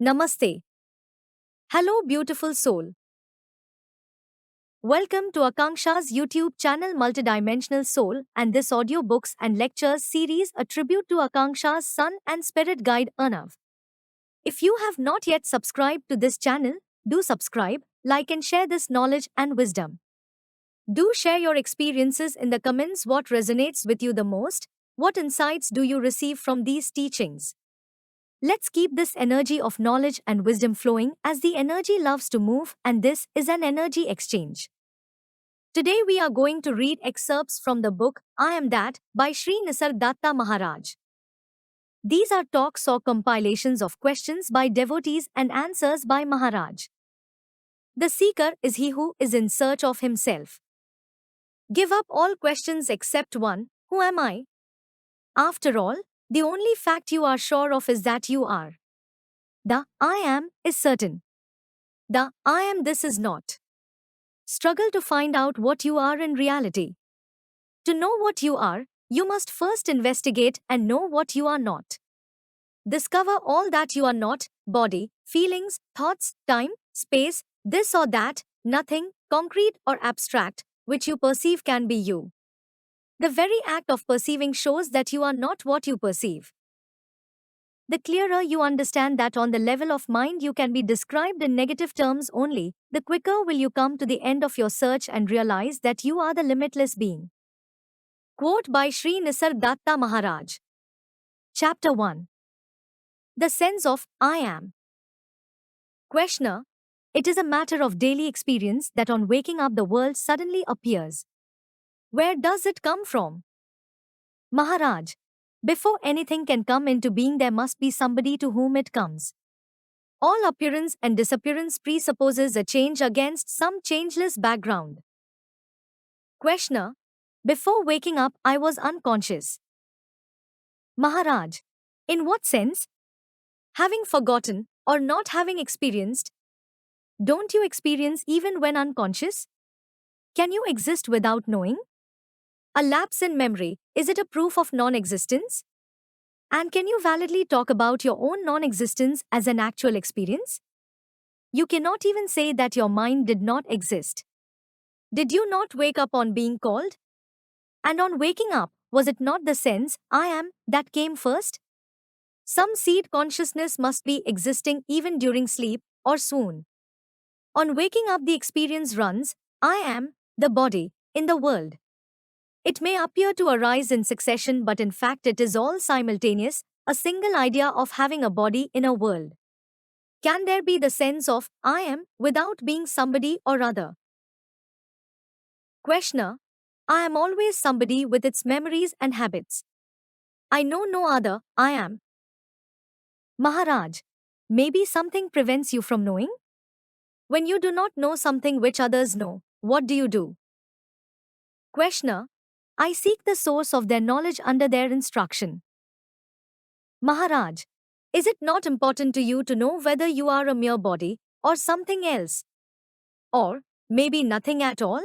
Namaste. Hello, beautiful soul. Welcome to Akanksha's YouTube channel Multidimensional Soul and this audiobooks and lectures series a tribute to Akanksha's son and spirit guide Arnav. If you have not yet subscribed to this channel, do subscribe, like and share this knowledge and wisdom. Do share your experiences in the comments what resonates with you the most, what insights do you receive from these teachings. Let's keep this energy of knowledge and wisdom flowing as the energy loves to move and this is an energy exchange. Today we are going to read excerpts from the book I Am That by Sri Nisargadatta Maharaj. These are talks or compilations of questions by devotees and answers by Maharaj. The seeker is he who is in search of himself. Give up all questions except one, who am I? After all, the only fact you are sure of is that you are. The I am is certain. The I am this is not. Struggle to find out what you are in reality. To know what you are, you must first investigate and know what you are not. Discover all that you are not body, feelings, thoughts, time, space, this or that, nothing, concrete or abstract, which you perceive can be you. The very act of perceiving shows that you are not what you perceive. The clearer you understand that on the level of mind you can be described in negative terms only, the quicker will you come to the end of your search and realize that you are the limitless being. Quote by Sri Nisargadatta Maharaj. Chapter 1. The sense of I am. Questioner. It is a matter of daily experience that on waking up the world suddenly appears. Where does it come from? Maharaj. Before anything can come into being there must be somebody to whom it comes. All appearance and disappearance presupposes a change against some changeless background. Questioner. Before waking up I was unconscious. Maharaj. In what sense? Having forgotten or not having experienced? Don't you experience even when unconscious? Can you exist without knowing? A lapse in memory, is it a proof of non-existence? And can you validly talk about your own non-existence as an actual experience? You cannot even say that your mind did not exist. Did you not wake up on being called? And on waking up, was it not the sense, I am, that came first? Some seed consciousness must be existing even during sleep or swoon. On waking up the experience runs, I am, the body, in the world. It may appear to arise in succession but in fact it is all simultaneous, a single idea of having a body in a world. Can there be the sense of I am without being somebody or other? Questioner. I am always somebody with its memories and habits. I know no other, I am. Maharaj. Maybe something prevents you from knowing? When you do not know something which others know, what do you do? Questioner. I seek the source of their knowledge under their instruction. Maharaj. Is it not important to you to know whether you are a mere body or something else? Or maybe nothing at all?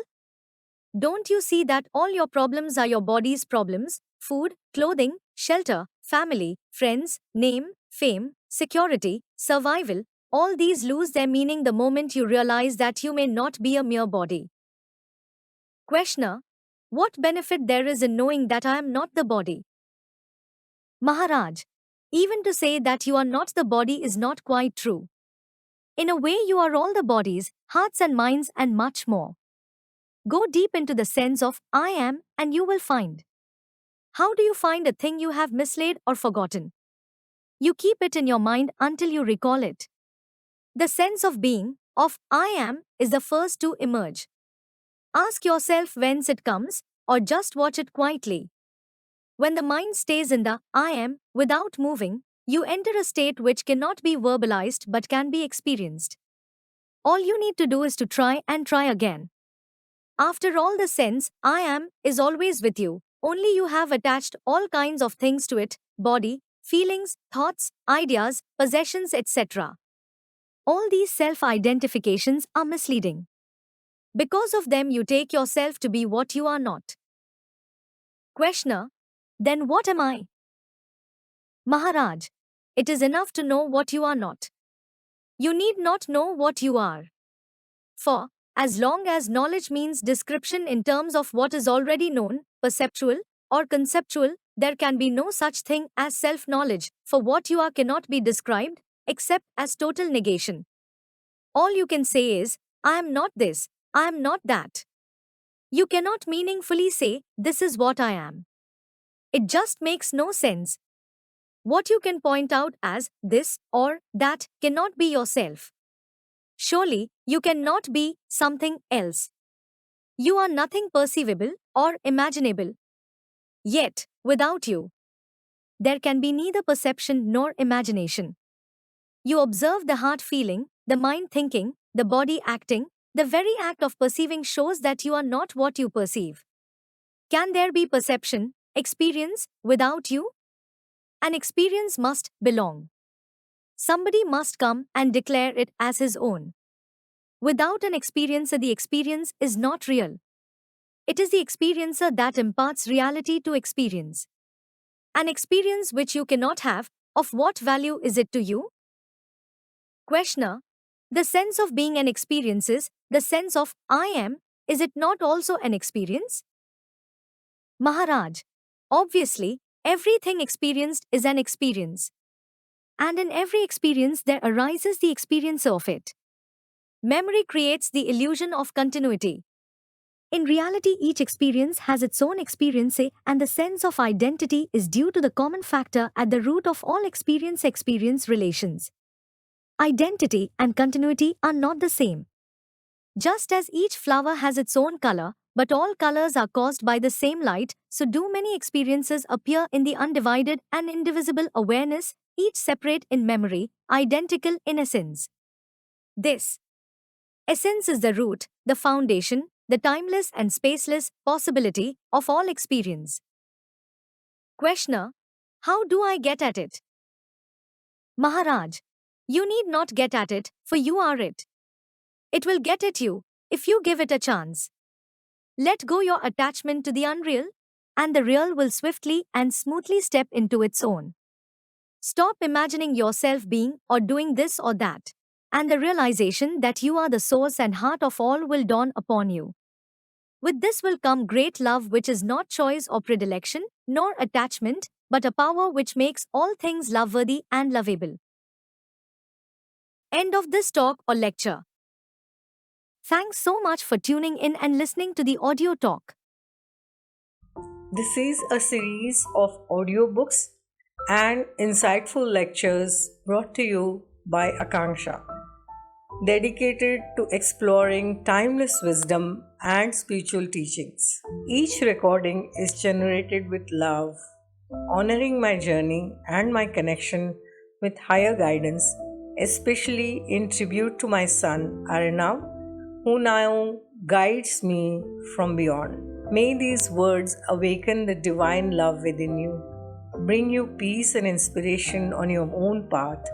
Don't you see that all your problems are your body's problems? Food, clothing, shelter, family, friends, name, fame, security, survival, all these lose their meaning the moment you realize that you may not be a mere body. Questioner. What benefit there is in knowing that I am not the body? Maharaj. Even to say that you are not the body is not quite true. In a way you are all the bodies, hearts and minds and much more. Go deep into the sense of I am and you will find. How do you find a thing you have mislaid or forgotten? You keep it in your mind until you recall it. The sense of being, of I am, is the first to emerge. Ask yourself whence it comes, or just watch it quietly. When the mind stays in the I am, without moving, you enter a state which cannot be verbalized but can be experienced. All you need to do is to try and try again. After all, the sense, I am, is always with you, only you have attached all kinds of things to it, body, feelings, thoughts, ideas, possessions, etc. All these self-identifications are misleading. Because of them you take yourself to be what you are not. Questioner. Then what am I? Maharaj. It is enough to know what you are not. You need not know what you are. For, as long as knowledge means description in terms of what is already known, perceptual, or conceptual, there can be no such thing as self knowledge, for what you are cannot be described, except as total negation. All you can say is, I am not this, I am not that. You cannot meaningfully say, this is what I am. It just makes no sense. What you can point out as this or that cannot be yourself. Surely, you cannot be something else. You are nothing perceivable or imaginable. Yet, without you, there can be neither perception nor imagination. You observe the heart feeling, the mind thinking, the body acting. The very act of perceiving shows that you are not what you perceive. Can there be perception, experience, without you? An experience must belong. Somebody must come and declare it as his own. Without an experiencer, the experience is not real. It is the experiencer that imparts reality to experience. An experience which you cannot have, of what value is it to you? Questioner, the sense of being an experience is, the sense of I am, is it not also an experience? Maharaj, obviously, everything experienced is an experience. And in every experience there arises the experiencer of it. Memory creates the illusion of continuity. In reality, each experience has its own experience, and the sense of identity is due to the common factor at the root of all experience relations. Identity and continuity are not the same. Just as each flower has its own color, but all colors are caused by the same light, so do many experiences appear in the undivided and indivisible awareness, each separate in memory, identical in essence. This essence is the root, the foundation, the timeless and spaceless possibility of all experience. Questioner, how do I get at it? Maharaj, you need not get at it, for you are it. It will get at you, if you give it a chance. Let go your attachment to the unreal, and the real will swiftly and smoothly step into its own. Stop imagining yourself being or doing this or that, and the realization that you are the source and heart of all will dawn upon you. With this will come great love, which is not choice or predilection, nor attachment, but a power which makes all things loveworthy and lovable. End of this talk or lecture. Thanks so much for tuning in and listening to the audio talk. This is a series of audiobooks and insightful lectures brought to you by Akanksha, dedicated to exploring timeless wisdom and spiritual teachings. Each recording is generated with love, honoring my journey and my connection with higher guidance, especially in tribute to my son Arnav, who now guides me from beyond. May these words awaken the divine love within you, bring you peace and inspiration on your own path,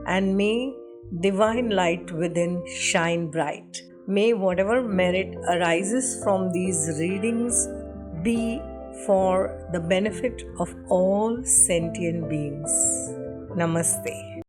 and may divine light within shine bright. May whatever merit arises from these readings be for the benefit of all sentient beings. Namaste.